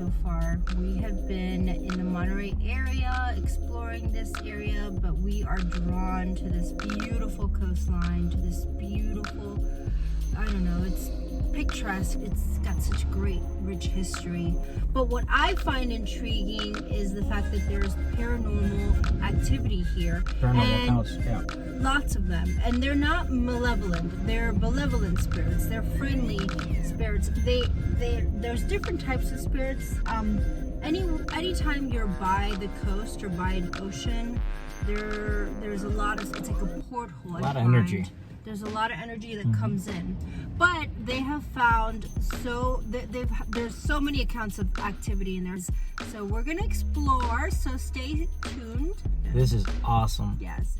so far. We have been in the Monterey area, exploring this area, but we are drawn to this beautiful coastline, to this beautiful, I don't know, it's picturesque. It's got such great, rich history. But what I find intriguing is the fact that there's paranormal activity here. Paranormal accounts, yeah. Lots of them. And they're not malevolent. They're benevolent spirits. They're friendly spirits. There's different types of spirits. Anytime you're by the coast or by an ocean, there's a lot of, it's like a porthole. A lot of energy. There's a lot of energy that comes in, but they have found there's so many accounts of activity in there. So we're gonna explore. So stay tuned. This is awesome. Yes.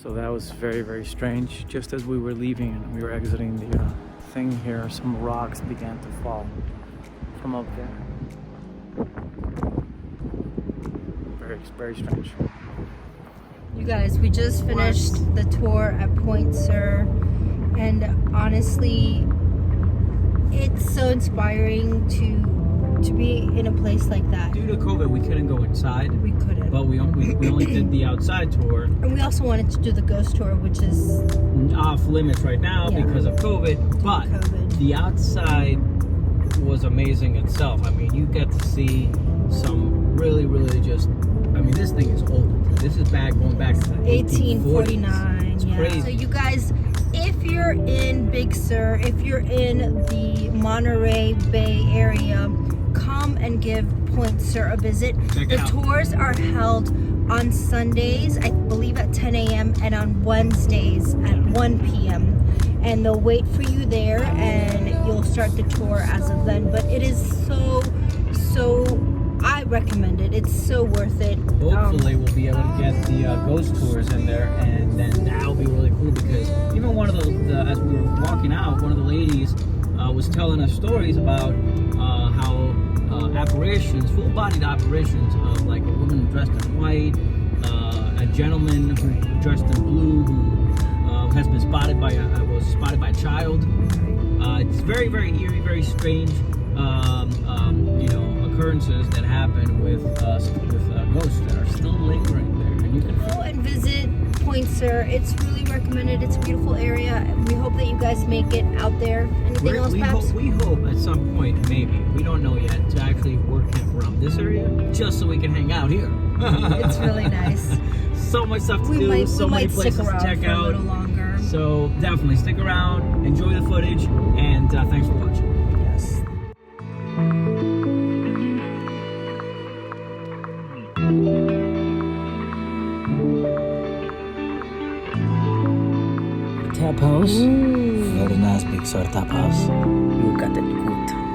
So that was very, very strange. Just as we were leaving and we were exiting the thing here, some rocks began to fall from up there. Very, very strange. You guys, we just finished the tour at Point Sur, and honestly, it's so inspiring to be in a place like that. Due to COVID, we couldn't go inside. We couldn't. But we only did the outside tour. And we also wanted to do the ghost tour, which is off limits right now because of COVID. But the outside was amazing itself. I mean, you get to see some really, really just. I mean, this thing is old. This is going back to the 1849. It's yeah. crazy. So you guys, if you're in Big Sur, if you're in the Monterey Bay area, come and give Point Sur a visit. The tours are held on Sundays, I believe at 10 a.m. and on Wednesdays at 1 p.m. And they'll wait for you there and you'll start the tour as of then. But it is so I recommend it. It's so worth it. Hopefully we'll be able to get the ghost tours in there, and then that'll be really cool because even one of the as we were walking out, one of the ladies was telling us stories about how apparitions, full-bodied apparitions of like a woman dressed in white, a gentleman who dressed in blue who has been spotted by a child. It's very, very eerie, very strange. Occurrences that happen with ghosts that are still lingering there, and you can go and visit Point Sur. It's really recommended. It's a beautiful area. We hope that you guys make it out there. Anything else, Paps? We hope at some point, maybe, we don't know yet, to actually work camp around this area just so we can hang out here. It's really nice. So much stuff to do, so many places to check out. A little longer. So definitely stick around, enjoy the footage, and thanks for watching. Yes. Tap house. Very nice big sort of tap house. You got it good.